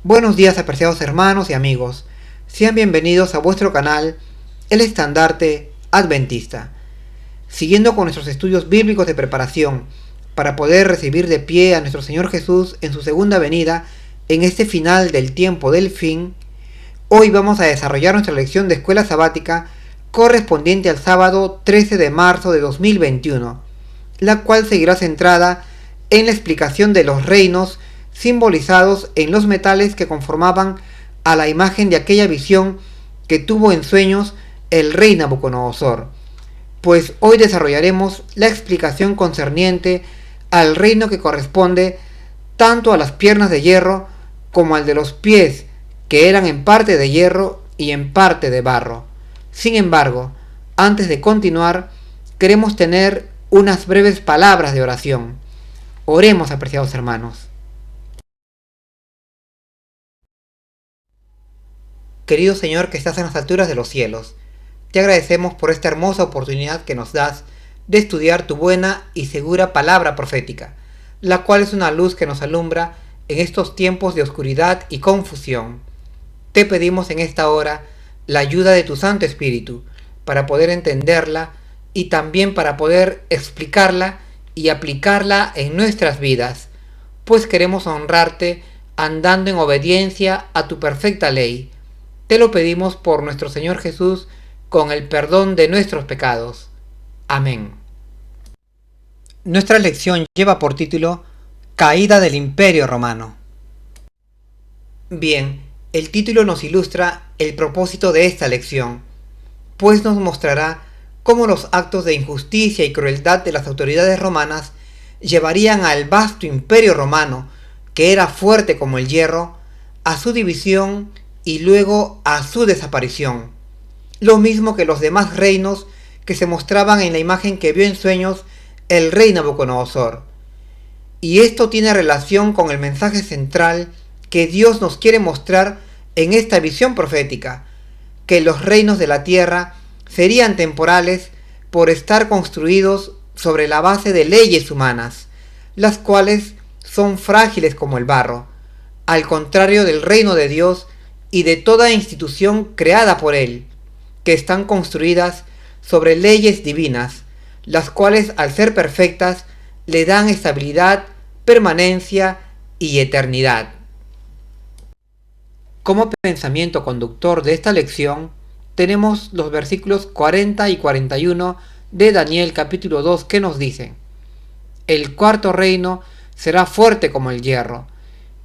Buenos días, apreciados hermanos y amigos. Sean bienvenidos a vuestro canal, El Estandarte Adventista. Siguiendo con nuestros estudios bíblicos de preparación para poder recibir de pie a nuestro Señor Jesús en su segunda venida en este final del tiempo del fin, hoy vamos a desarrollar nuestra lección de escuela sabática correspondiente al sábado 13 de marzo de 2021, la cual seguirá centrada en la explicación de los reinos simbolizados en los metales que conformaban a la imagen de aquella visión que tuvo en sueños el rey Nabucodonosor. Pues hoy desarrollaremos la explicación concerniente al reino que corresponde tanto a las piernas de hierro como al de los pies, que eran en parte de hierro y en parte de barro. Sin embargo, antes de continuar, queremos tener unas breves palabras de oración. Oremos, apreciados hermanos. Querido Señor que estás en las alturas de los cielos, te agradecemos por esta hermosa oportunidad que nos das de estudiar tu buena y segura palabra profética, la cual es una luz que nos alumbra en estos tiempos de oscuridad y confusión. Te pedimos en esta hora la ayuda de tu Santo Espíritu para poder entenderla y también para poder explicarla y aplicarla en nuestras vidas, pues queremos honrarte andando en obediencia a tu perfecta ley. Te lo pedimos por nuestro Señor Jesús, con el perdón de nuestros pecados. Amén. Nuestra lección lleva por título Caída del Imperio Romano. Bien, el título nos ilustra el propósito de esta lección, pues nos mostrará cómo los actos de injusticia y crueldad de las autoridades romanas llevarían al vasto imperio romano, que era fuerte como el hierro, a su división y luego a su desaparición, lo mismo que los demás reinos que se mostraban en la imagen que vio en sueños el rey Nabucodonosor. Y esto tiene relación con el mensaje central que Dios nos quiere mostrar en esta visión profética, que los reinos de la tierra serían temporales por estar construidos sobre la base de leyes humanas, las cuales son frágiles como el barro, al contrario del reino de Dios y de toda institución creada por Él, que están construidas sobre leyes divinas, las cuales al ser perfectas le dan estabilidad, permanencia y eternidad. Como pensamiento conductor de esta lección, tenemos los versículos 40 y 41 de Daniel capítulo 2 que nos dicen: El cuarto reino será fuerte como el hierro,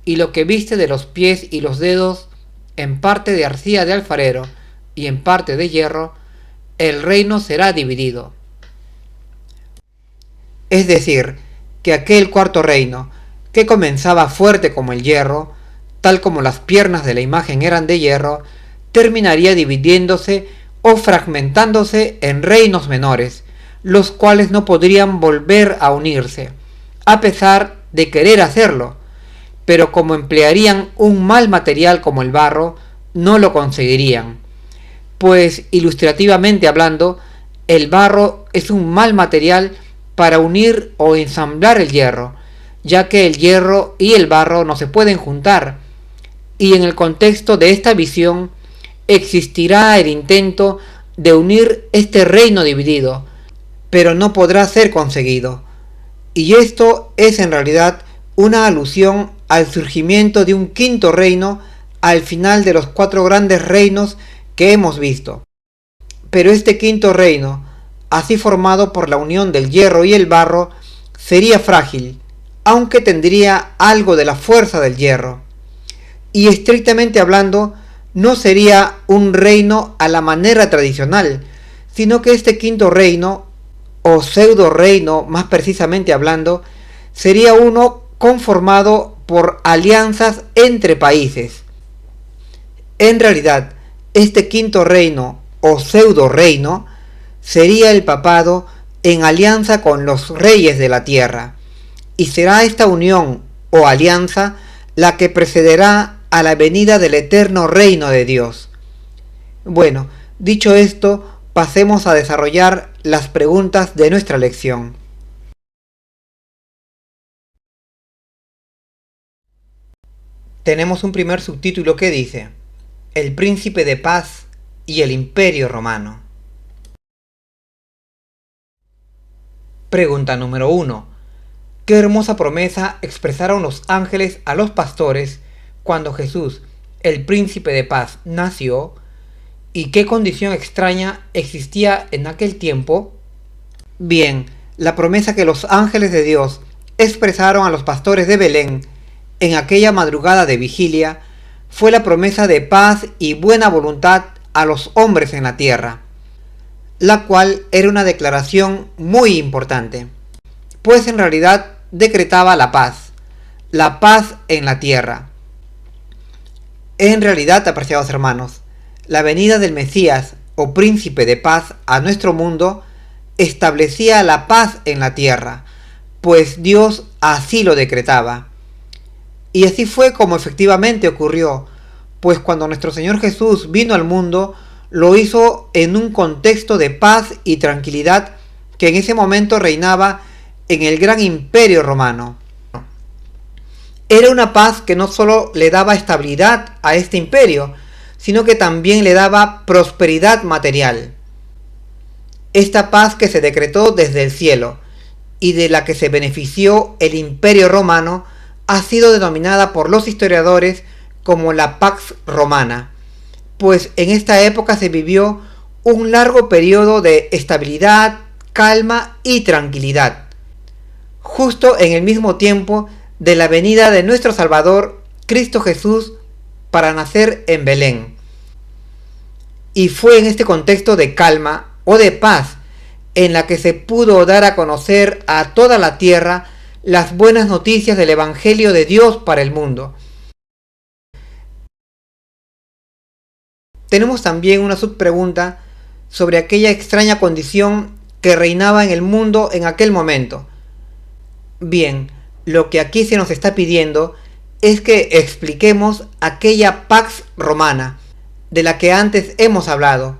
y lo que viste de los pies y los dedos, en parte de arcilla de alfarero y en parte de hierro, el reino será dividido. Es decir, que aquel cuarto reino, que comenzaba fuerte como el hierro, tal como las piernas de la imagen eran de hierro, terminaría dividiéndose o fragmentándose en reinos menores, los cuales no podrían volver a unirse, a pesar de querer hacerlo, pero como emplearían un mal material como el barro, no lo conseguirían, pues ilustrativamente hablando, el barro es un mal material para unir o ensamblar el hierro, ya que el hierro y el barro no se pueden juntar, y en el contexto de esta visión existirá el intento de unir este reino dividido, pero no podrá ser conseguido. Y esto es en realidad una alusión al surgimiento de un quinto reino al final de los 4 grandes reinos que hemos visto. Pero este quinto reino, así formado por la unión del hierro y el barro, sería frágil, aunque tendría algo de la fuerza del hierro. Y estrictamente hablando, no sería un reino a la manera tradicional, sino que este quinto reino, o pseudo reino más precisamente hablando, sería uno conformado por alianzas entre países. En realidad, este quinto reino, o pseudo reino, sería el papado en alianza con los reyes de la tierra, y será esta unión o alianza la que precederá a la venida del eterno reino de Dios. Bueno, dicho esto, pasemos a desarrollar las preguntas de nuestra lección. tenemos un primer subtítulo que dice: El príncipe de paz y el imperio romano. Pregunta número 1. ¿Qué hermosa promesa expresaron los ángeles a los pastores cuando Jesús, el príncipe de paz, nació? ¿Y qué condición extraña existía en aquel tiempo? Bien, la promesa que los ángeles de Dios expresaron a los pastores de Belén en aquella madrugada de vigilia fue la promesa de paz y buena voluntad a los hombres en la tierra, la cual era una declaración muy importante, pues en realidad decretaba la paz en la tierra. En realidad, apreciados hermanos, la venida del Mesías o príncipe de paz a nuestro mundo establecía la paz en la tierra, pues Dios así lo decretaba. Y así fue como efectivamente ocurrió, pues cuando nuestro Señor Jesús vino al mundo, lo hizo en un contexto de paz y tranquilidad que en ese momento reinaba en el gran imperio romano. Era una paz que no solo le daba estabilidad a este imperio, sino que también le daba prosperidad material. Esta paz que se decretó desde el cielo y de la que se benefició el imperio romano ha sido denominada por los historiadores como la Pax Romana, pues en esta época se vivió un largo periodo de estabilidad, calma y tranquilidad, justo en el mismo tiempo de la venida de nuestro Salvador, Cristo Jesús, para nacer en Belén. Y fue en este contexto de calma o de paz en la que se pudo dar a conocer a toda la tierra las buenas noticias del Evangelio de Dios para el mundo. Tenemos también una subpregunta sobre aquella extraña condición que reinaba en el mundo en aquel momento. Bien, lo que aquí se nos está pidiendo es que expliquemos aquella Pax Romana de la que antes hemos hablado,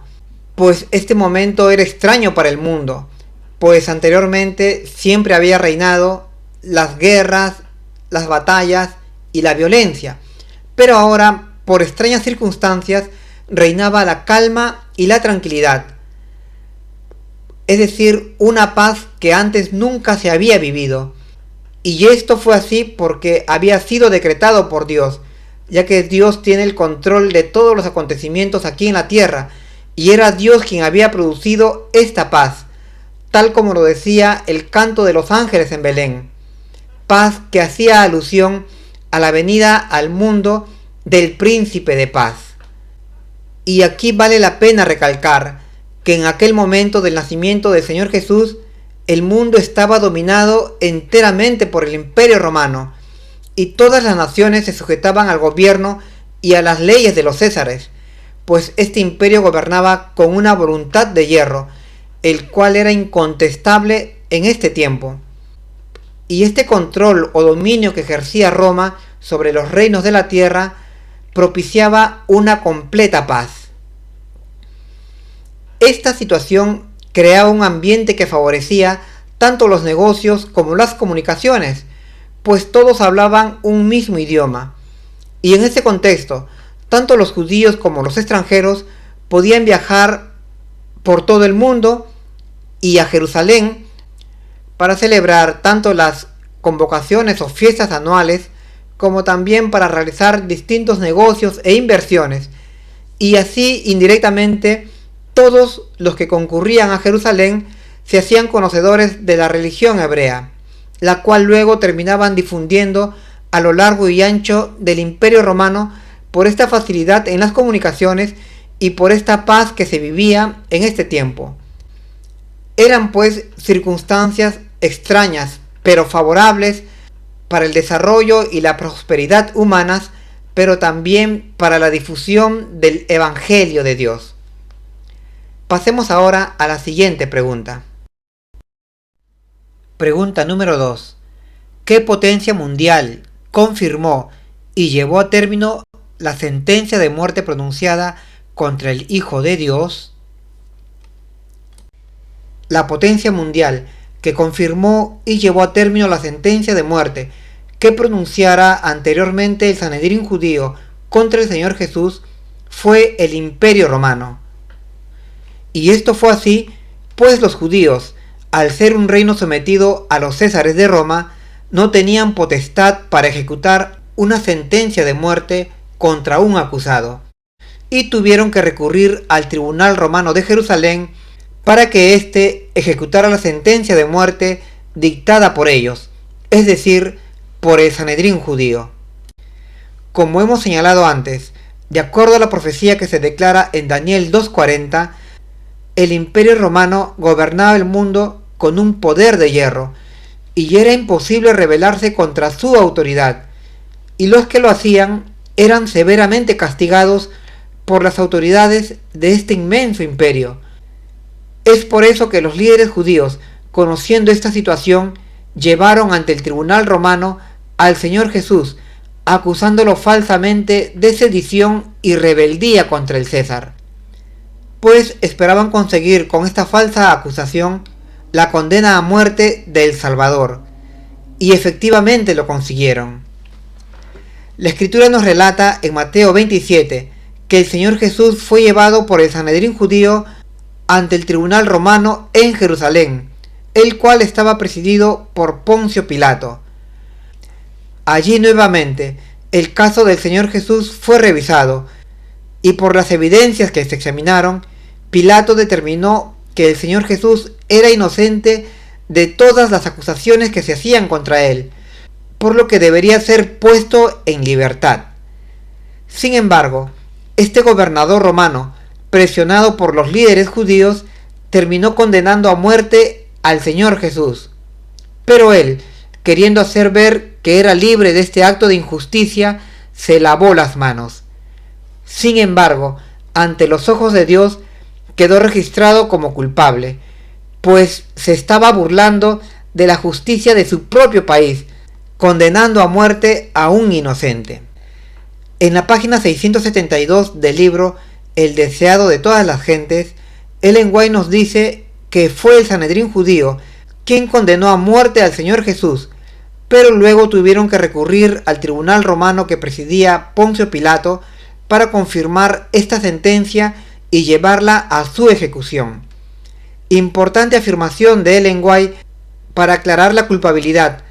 pues este momento era extraño para el mundo, pues anteriormente siempre había reinado las guerras, las batallas y la violencia, pero ahora, por extrañas circunstancias, reinaba la calma y la tranquilidad, es decir, una paz que antes nunca se había vivido. Y esto fue así porque había sido decretado por Dios, ya que Dios tiene el control de todos los acontecimientos aquí en la tierra, y era Dios quien había producido esta paz, tal como lo decía el canto de los ángeles en Belén. Paz que hacía alusión a la venida al mundo del príncipe de paz. Y aquí vale la pena recalcar que en aquel momento del nacimiento del Señor Jesús, el mundo estaba dominado enteramente por el imperio romano, y todas las naciones se sujetaban al gobierno y a las leyes de los césares, pues este imperio gobernaba con una voluntad de hierro, el cual era incontestable en este tiempo. Y este control o dominio que ejercía Roma sobre los reinos de la tierra propiciaba una completa paz. Esta situación creaba un ambiente que favorecía tanto los negocios como las comunicaciones, pues todos hablaban un mismo idioma. Y en ese contexto, tanto los judíos como los extranjeros podían viajar por todo el mundo y a Jerusalén para celebrar tanto las convocaciones o fiestas anuales como también para realizar distintos negocios e inversiones, y así indirectamente todos los que concurrían a Jerusalén se hacían conocedores de la religión hebrea, la cual luego terminaban difundiendo a lo largo y ancho del Imperio Romano por esta facilidad en las comunicaciones y por esta paz que se vivía en este tiempo. Eran pues circunstancias extrañas, pero favorables para el desarrollo y la prosperidad humanas, pero también para la difusión del Evangelio de Dios. Pasemos ahora a la siguiente pregunta. Pregunta número 2. ¿Qué potencia mundial confirmó y llevó a término la sentencia de muerte pronunciada contra el Hijo de Dios? La potencia mundial que confirmó y llevó a término la sentencia de muerte que pronunciara anteriormente el Sanedrín judío contra el Señor Jesús fue el Imperio Romano. Y esto fue así, pues los judíos, al ser un reino sometido a los césares de Roma, no tenían potestad para ejecutar una sentencia de muerte contra un acusado, y tuvieron que recurrir al Tribunal Romano de Jerusalén para que éste ejecutara la sentencia de muerte dictada por ellos, es decir, por el Sanedrín judío. Como hemos señalado antes, de acuerdo a la profecía que se declara en Daniel 2:40, el Imperio Romano gobernaba el mundo con un poder de hierro, y era imposible rebelarse contra su autoridad, y los que lo hacían eran severamente castigados por las autoridades de este inmenso imperio. Es por eso que los líderes judíos, conociendo esta situación, llevaron ante el tribunal romano al Señor Jesús, acusándolo falsamente de sedición y rebeldía contra el César, pues esperaban conseguir con esta falsa acusación la condena a muerte del Salvador, y efectivamente lo consiguieron. La Escritura nos relata en Mateo 27 que el Señor Jesús fue llevado por el Sanedrín judío ante el tribunal romano en Jerusalén, el cual estaba presidido por Poncio Pilato. Allí nuevamente el caso del Señor Jesús fue revisado, y por las evidencias que se examinaron, Pilato determinó que el Señor Jesús era inocente de todas las acusaciones que se hacían contra él, por lo que debería ser puesto en libertad. Sin embargo, este gobernador romano, presionado por los líderes judíos, terminó condenando a muerte al Señor Jesús. Pero él, queriendo hacer ver que era libre de este acto de injusticia, se lavó las manos. Sin embargo, ante los ojos de Dios, quedó registrado como culpable, pues se estaba burlando de la justicia de su propio país, condenando a muerte a un inocente. En la página 672 del libro El deseado de todas las gentes, Ellen White nos dice que fue el Sanedrín judío quien condenó a muerte al Señor Jesús, pero luego tuvieron que recurrir al tribunal romano que presidía Poncio Pilato para confirmar esta sentencia y llevarla a su ejecución. Importante afirmación de Ellen White para aclarar la culpabilidad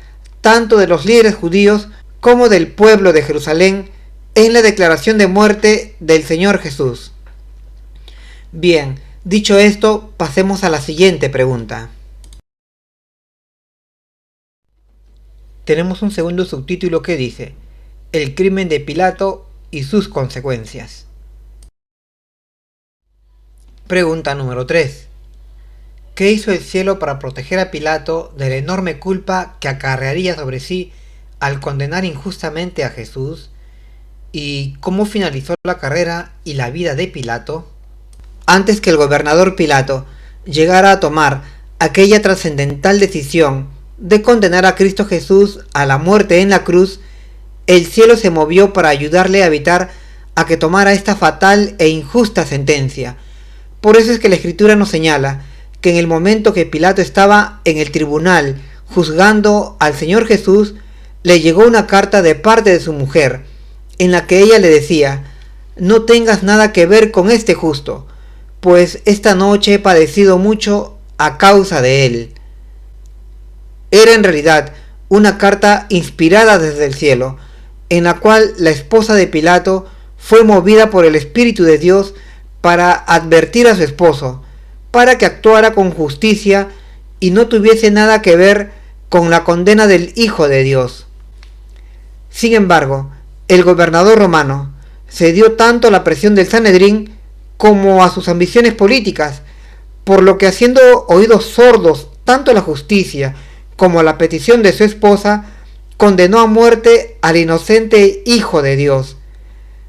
tanto de los líderes judíos como del pueblo de Jerusalén en la declaración de muerte del Señor Jesús. Bien, dicho esto, pasemos a la siguiente pregunta. Tenemos un segundo subtítulo que dice: El crimen de Pilato y sus consecuencias. Pregunta número 3. ¿Qué hizo el cielo para proteger a Pilato de la enorme culpa que acarrearía sobre sí al condenar injustamente a Jesús? ¿Y cómo finalizó la carrera y la vida de Pilato? Antes que el gobernador Pilato llegara a tomar aquella trascendental decisión de condenar a Cristo Jesús a la muerte en la cruz, el cielo se movió para ayudarle a evitar a que tomara esta fatal e injusta sentencia. Por eso es que la Escritura nos señala que en el momento que Pilato estaba en el tribunal juzgando al Señor Jesús, le llegó una carta de parte de su mujer, en la que ella le decía: no tengas nada que ver con este justo, pues esta noche he padecido mucho a causa de él. Era en realidad una carta inspirada desde el cielo, en la cual la esposa de Pilato fue movida por el Espíritu de Dios para advertir a su esposo, para que actuara con justicia y no tuviese nada que ver con la condena del Hijo de Dios. Sin embargo, el gobernador romano cedió tanto a la presión del Sanedrín como a sus ambiciones políticas, por lo que, haciendo oídos sordos tanto a la justicia como a la petición de su esposa, condenó a muerte al inocente Hijo de Dios.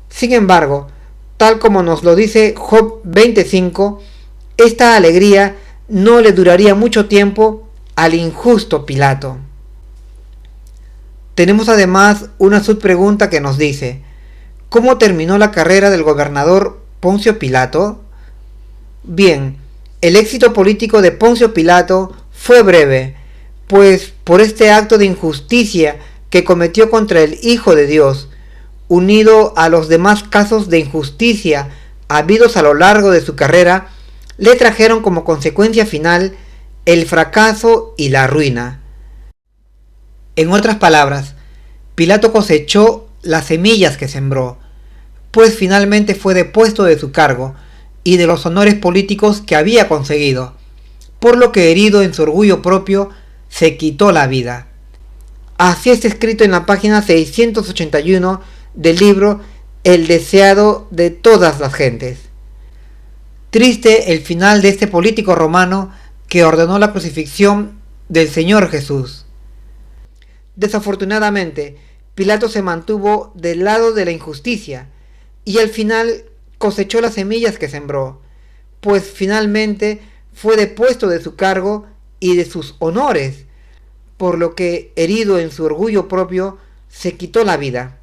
Sin embargo, tal como nos lo dice Job 25, esta alegría no le duraría mucho tiempo al injusto Pilato. Tenemos además una subpregunta que nos dice: ¿cómo terminó la carrera del gobernador Poncio Pilato? Bien, el éxito político de Poncio Pilato fue breve, pues por este acto de injusticia que cometió contra el Hijo de Dios, unido a los demás casos de injusticia habidos a lo largo de su carrera, le trajeron como consecuencia final el fracaso y la ruina. En otras palabras, Pilato cosechó las semillas que sembró, pues finalmente fue depuesto de su cargo y de los honores políticos que había conseguido, por lo que, herido en su orgullo propio, se quitó la vida. Así está escrito en la página 681 del libro El deseado de todas las gentes. Triste el final de este político romano que ordenó la crucifixión del Señor Jesús. Desafortunadamente, Pilato se mantuvo del lado de la injusticia y al final cosechó las semillas que sembró, pues finalmente fue depuesto de su cargo y de sus honores, por lo que, herido en su orgullo propio, se quitó la vida.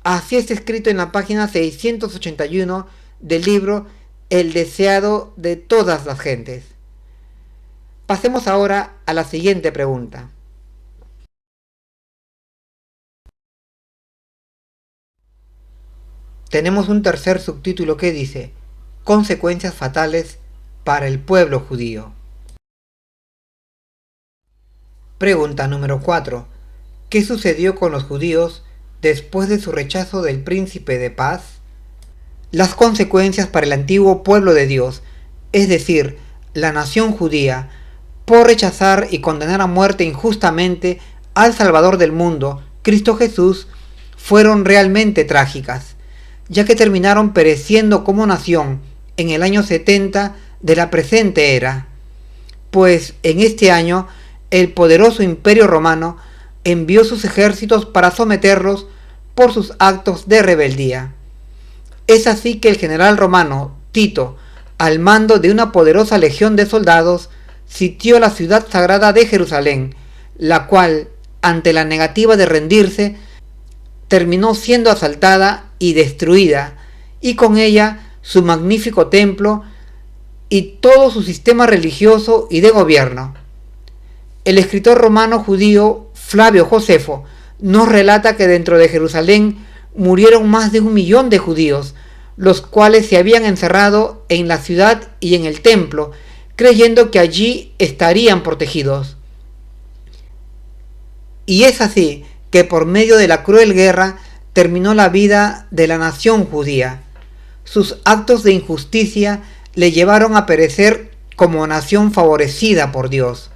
Así está escrito en la página 681 del libro El deseado de todas las gentes. Pasemos ahora a la siguiente pregunta. Tenemos un tercer subtítulo que dice: consecuencias fatales para el pueblo judío. Pregunta número 4. ¿Qué sucedió con los judíos después de su rechazo del príncipe de paz? Las consecuencias para el antiguo pueblo de Dios, es decir, la nación judía, por rechazar y condenar a muerte injustamente al Salvador del mundo, Cristo Jesús, fueron realmente trágicas, ya que terminaron pereciendo como nación en el año 70 de la presente era, pues en este año el poderoso Imperio Romano envió sus ejércitos para someterlos por sus actos de rebeldía. Es así que el general romano Tito, al mando de una poderosa legión de soldados, sitió la ciudad sagrada de Jerusalén, la cual, ante la negativa de rendirse, terminó siendo asaltada y destruida, y con ella su magnífico templo y todo su sistema religioso y de gobierno. El escritor romano judío Flavio Josefo nos relata que dentro de Jerusalén murieron más de 1 millón de judíos, los cuales se habían encerrado en la ciudad y en el templo, creyendo que allí estarían protegidos. Y es así que por medio de la cruel guerra terminó la vida de la nación judía. Sus actos de injusticia le llevaron a perecer como nación favorecida por Dios.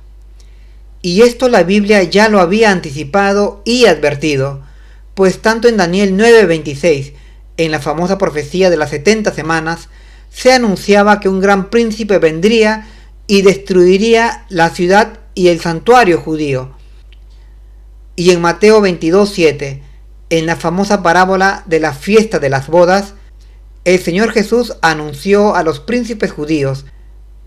Y esto la Biblia ya lo había anticipado y advertido, pues tanto en Daniel 9:26, en la famosa profecía de las 70 semanas, se anunciaba que un gran príncipe vendría y destruiría la ciudad y el santuario judío. Y en Mateo 22:7, en la famosa parábola de la fiesta de las bodas, el Señor Jesús anunció a los príncipes judíos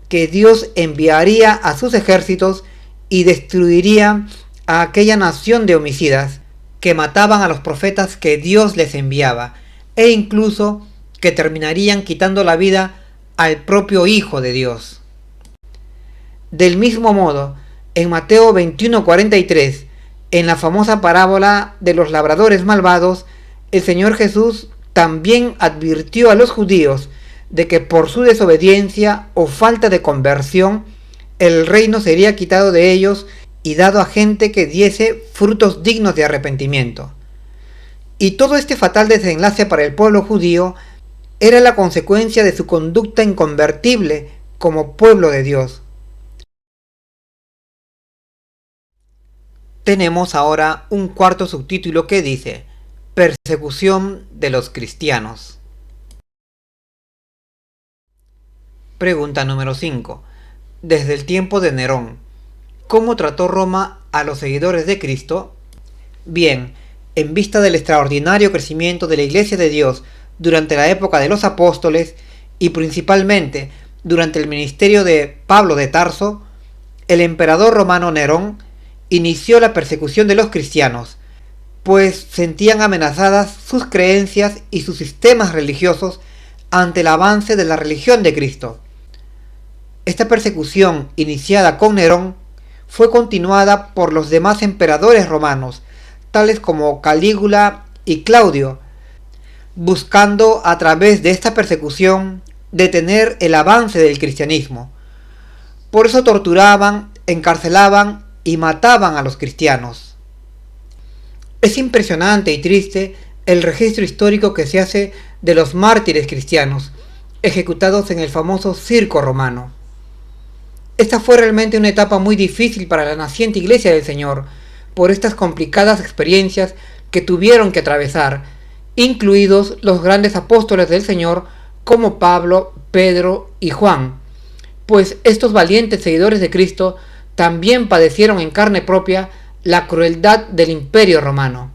que Dios enviaría a sus ejércitos y destruiría a aquella nación de homicidas que mataban a los profetas que Dios les enviaba, e incluso que terminarían quitando la vida al propio Hijo de Dios. Del mismo modo, en Mateo 21:43, en la famosa parábola de los labradores malvados, el Señor Jesús también advirtió a los judíos de que por su desobediencia o falta de conversión, el reino sería quitado de ellos y dado a gente que diese frutos dignos de arrepentimiento. Y todo este fatal desenlace para el pueblo judío era la consecuencia de su conducta inconvertible como pueblo de Dios. Tenemos ahora un cuarto subtítulo que dice: persecución de los cristianos. Pregunta número 5. Desde el tiempo de Nerón, ¿cómo trató Roma a los seguidores de Cristo? Bien, en vista del extraordinario crecimiento de la Iglesia de Dios durante la época de los apóstoles y principalmente durante el ministerio de Pablo de Tarso, el emperador romano Nerón inició la persecución de los cristianos, pues sentían amenazadas sus creencias y sus sistemas religiosos ante el avance de la religión de Cristo. Esta persecución, iniciada con Nerón, fue continuada por los demás emperadores romanos, tales como Calígula y Claudio, buscando a través de esta persecución detener el avance del cristianismo. Por eso torturaban, encarcelaban y mataban a los cristianos. Es impresionante y triste el registro histórico que se hace de los mártires cristianos, ejecutados en el famoso Circo Romano. Esta fue realmente una etapa muy difícil para la naciente Iglesia del Señor, por estas complicadas experiencias que tuvieron que atravesar, incluidos los grandes apóstoles del Señor como Pablo, Pedro y Juan, pues estos valientes seguidores de Cristo también padecieron en carne propia la crueldad del Imperio Romano.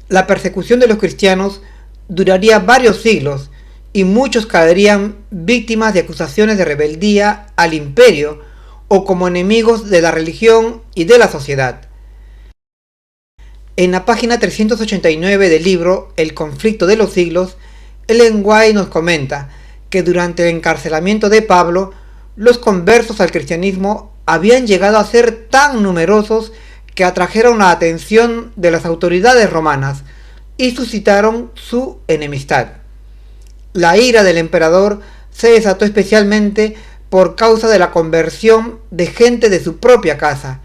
La persecución de los cristianos duraría varios siglos y muchos caerían víctimas de acusaciones de rebeldía al imperio o como enemigos de la religión y de la sociedad. En la página 389 del libro El conflicto de los siglos, Ellen White nos comenta que durante el encarcelamiento de Pablo, los conversos al cristianismo habían llegado a ser tan numerosos que atrajeron la atención de las autoridades romanas y suscitaron su enemistad. La ira del emperador se desató especialmente por causa de la conversión de gente de su propia casa,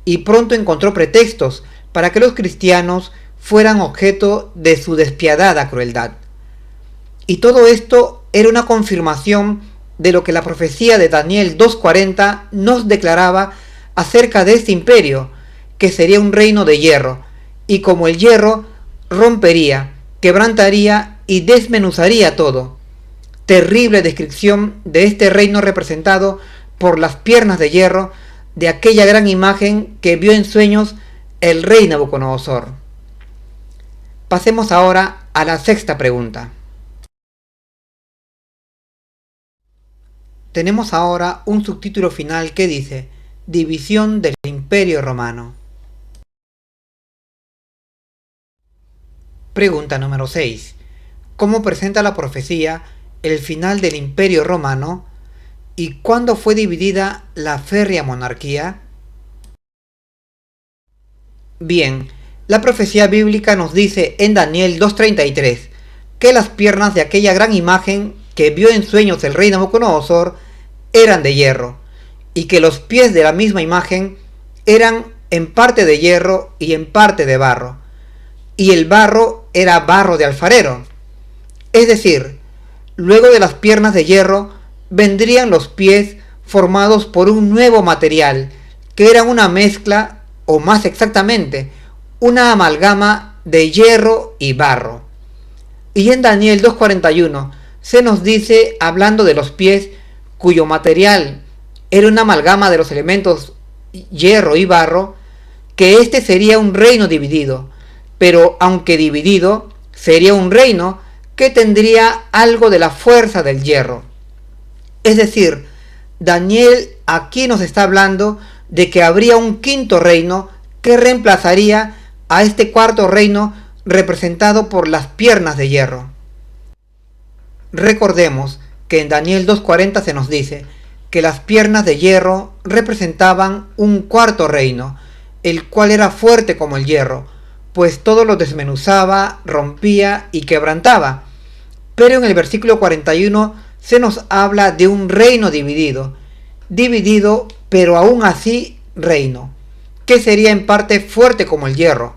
y pronto encontró pretextos para que los cristianos fueran objeto de su despiadada crueldad. Y todo esto era una confirmación de lo que la profecía de Daniel 2:40 nos declaraba acerca de este imperio, que sería un reino de hierro, y como el hierro rompería, quebrantaría y desmenuzaría todo. Terrible descripción de este reino representado por las piernas de hierro de aquella gran imagen que vio en sueños el rey Nabucodonosor. Pasemos ahora a la sexta pregunta. Tenemos ahora un subtítulo final que dice: División del Imperio Romano. Pregunta número 6. ¿Cómo presenta la profecía el final del Imperio Romano y cuándo fue dividida la férrea monarquía? Bien, la profecía bíblica nos dice en Daniel 2:33 que las piernas de aquella gran imagen que vio en sueños el rey Nabucodonosor eran de hierro, y que los pies de la misma imagen eran en parte de hierro y en parte de barro, y el barro era barro de alfarero. Es decir, luego de las piernas de hierro vendrían los pies formados por un nuevo material, que era una mezcla, o más exactamente, una amalgama de hierro y barro. Y en Daniel 2:41 se nos dice, hablando de los pies, cuyo material era una amalgama de los elementos hierro y barro, que este sería un reino dividido, pero aunque dividido, sería un reino que tendría algo de la fuerza del hierro. Es decir, Daniel aquí nos está hablando de que habría un quinto reino que reemplazaría a este cuarto reino representado por las piernas de hierro. Recordemos que en Daniel 2:40 se nos dice que las piernas de hierro representaban un cuarto reino, el cual era fuerte como el hierro, pues todo lo desmenuzaba, rompía y quebrantaba. Pero en el versículo 41 se nos habla de un reino dividido, pero aún así reino, que sería en parte fuerte como el hierro.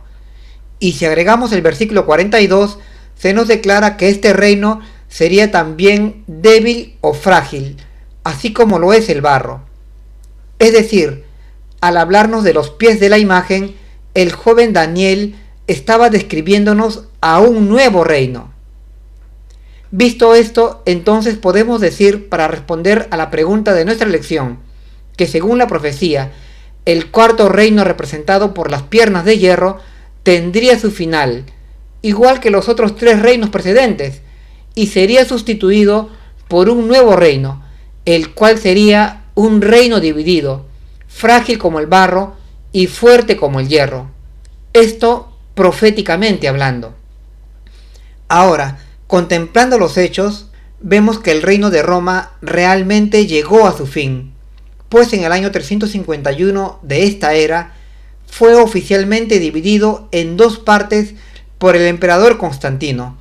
Y si agregamos el versículo 42, se nos declara que este reino sería también débil o frágil, así como lo es el barro. Es decir, al hablarnos de los pies de la imagen, el joven Daniel estaba describiéndonos a un nuevo reino. Visto esto, entonces podemos decir, para responder a la pregunta de nuestra lección, que según la profecía, el cuarto reino representado por las piernas de hierro tendría su final, igual que los otros tres reinos precedentes, y sería sustituido por un nuevo reino, el cual sería un reino dividido, frágil como el barro y fuerte como el hierro. Esto proféticamente hablando. Ahora, contemplando los hechos, vemos que el reino de Roma realmente llegó a su fin, pues en el año 351 de esta era fue oficialmente dividido en dos partes por el emperador Constantino.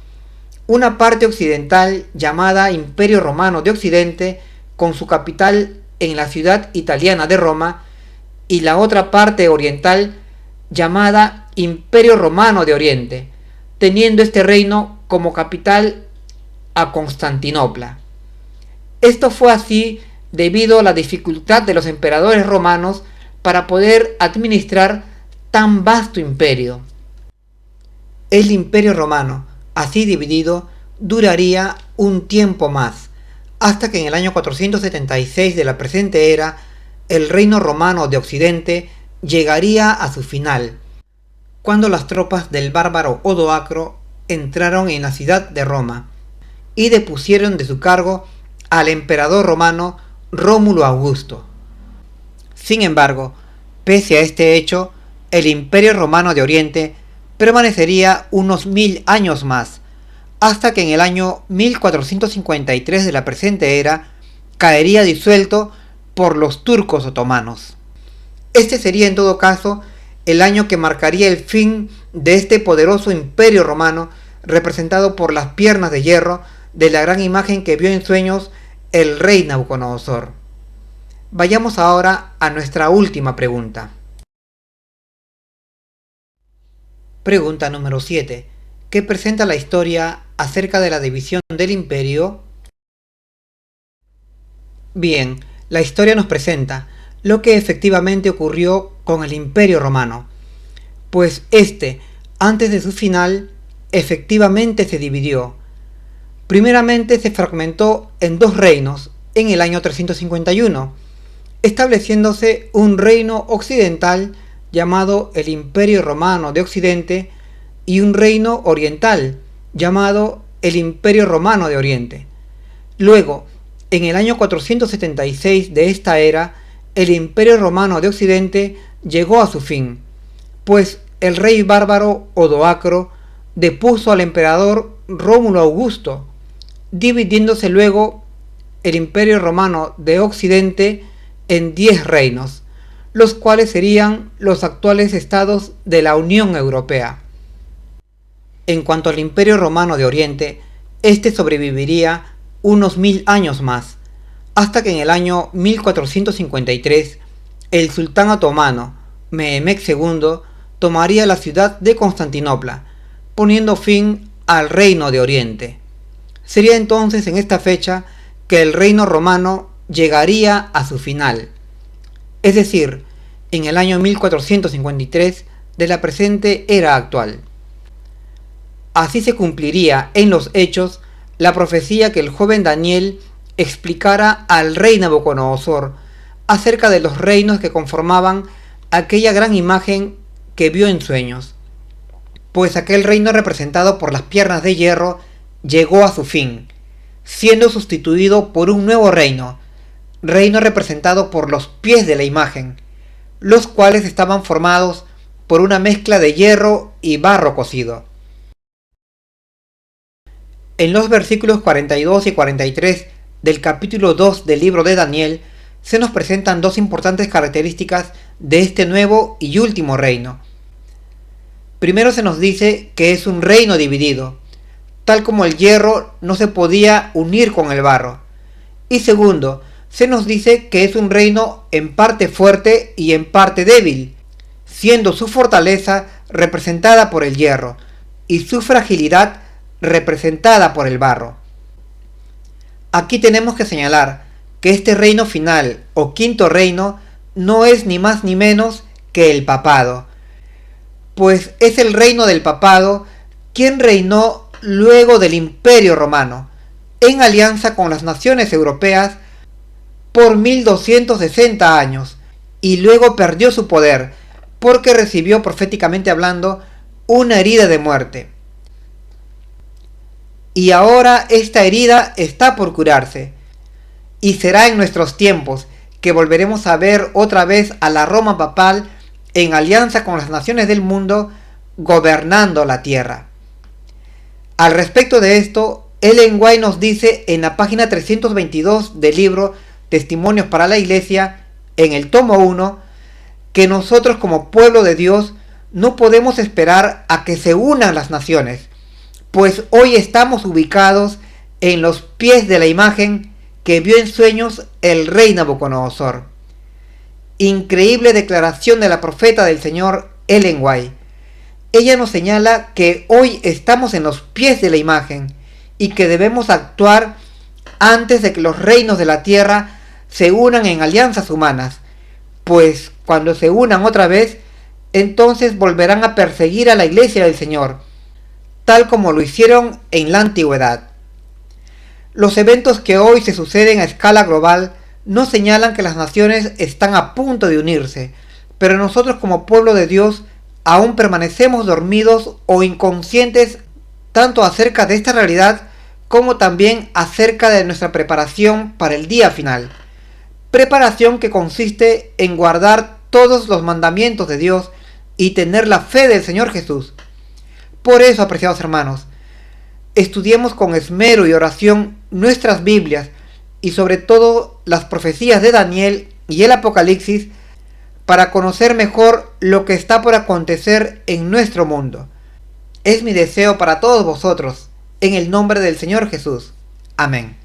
Una parte occidental llamada Imperio Romano de Occidente, con su capital en la ciudad italiana de Roma, y la otra parte oriental llamada Imperio Romano de Oriente, teniendo este reino como capital a Constantinopla. Esto fue así debido a la dificultad de los emperadores romanos para poder administrar tan vasto imperio. El Imperio Romano, así dividido, duraría un tiempo más, hasta que en el año 476 de la presente era, el reino romano de Occidente llegaría a su final, cuando las tropas del bárbaro Odoacro entraron en la ciudad de Roma y depusieron de su cargo al emperador romano Rómulo Augusto. Sin embargo, pese a este hecho, el Imperio Romano de Oriente permanecería unos 1000 años más, hasta que en el año 1453 de la presente era caería disuelto por los turcos otomanos. Este sería en todo caso el año que marcaría el fin de este poderoso imperio romano, representado por las piernas de hierro de la gran imagen que vio en sueños el rey Nabucodonosor. Vayamos ahora a nuestra última pregunta. Pregunta número 7, que presenta la historia acerca de la división del imperio. Bien, la historia nos presenta lo que efectivamente ocurrió con el Imperio Romano, pues este, antes de su final, efectivamente se dividió. Primeramente se fragmentó en dos reinos en el año 351, estableciéndose un reino occidental llamado el Imperio Romano de Occidente y un reino oriental llamado el Imperio Romano de Oriente. Luego, en el año 476 de esta era, el Imperio Romano de Occidente llegó a su fin, pues el rey bárbaro Odoacro depuso al emperador Rómulo Augusto, dividiéndose luego el Imperio Romano de Occidente en 10 reinos, los cuales serían los actuales estados de la Unión Europea. En cuanto al Imperio Romano de Oriente, este sobreviviría unos 1000 años más, hasta que en el año 1453 el sultán otomano Mehmed II tomaría la ciudad de Constantinopla, poniendo fin al Reino de Oriente. Sería entonces en esta fecha que el reino romano llegaría a su final, es decir, en el año 1453 de la presente era actual. Así se cumpliría en los hechos la profecía que el joven Daniel explicara al rey Nabucodonosor acerca de los reinos que conformaban aquella gran imagen que vio en sueños, pues aquel reino representado por las piernas de hierro llegó a su fin, siendo sustituido por un nuevo reino representado por los pies de la imagen, los cuales estaban formados por una mezcla de hierro y barro cocido. En los versículos 42 y 43 del capítulo 2 del libro de Daniel se nos presentan dos importantes características de este nuevo y último reino. Primero se nos dice que es un reino dividido, tal como el hierro no se podía unir con el barro. Y segundo, se nos dice que es un reino en parte fuerte y en parte débil, siendo su fortaleza representada por el hierro y su fragilidad representada por el barro. Aquí tenemos que señalar que este reino final o quinto reino no es ni más ni menos que el papado, pues es el reino del papado quien reinó luego del Imperio Romano, en alianza con las naciones europeas por 1260 años, y luego perdió su poder porque recibió, proféticamente hablando, una herida de muerte. Y ahora esta herida está por curarse, y será en nuestros tiempos que volveremos a ver otra vez a la Roma papal en alianza con las naciones del mundo gobernando la tierra. Al respecto de esto, Ellen White nos dice en la página 322 del libro Testimonios para la Iglesia, en el tomo 1, que nosotros como pueblo de Dios no podemos esperar a que se unan las naciones, pues hoy estamos ubicados en los pies de la imagen que vio en sueños el rey Nabucodonosor. Increíble declaración de la profeta del Señor Ellen White. Ella nos señala que hoy estamos en los pies de la imagen y que debemos actuar antes de que los reinos de la tierra se unan en alianzas humanas, pues cuando se unan otra vez, entonces volverán a perseguir a la iglesia del Señor, tal como lo hicieron en la antigüedad. Los eventos que hoy se suceden a escala global no señalan que las naciones están a punto de unirse, pero nosotros como pueblo de Dios aún permanecemos dormidos o inconscientes tanto acerca de esta realidad como también acerca de nuestra preparación para el día final. Preparación que consiste en guardar todos los mandamientos de Dios y tener la fe del Señor Jesús. Por eso, apreciados hermanos, estudiemos con esmero y oración nuestras Biblias y sobre todo las profecías de Daniel y el Apocalipsis para conocer mejor lo que está por acontecer en nuestro mundo. Es mi deseo para todos vosotros, en el nombre del Señor Jesús. Amén.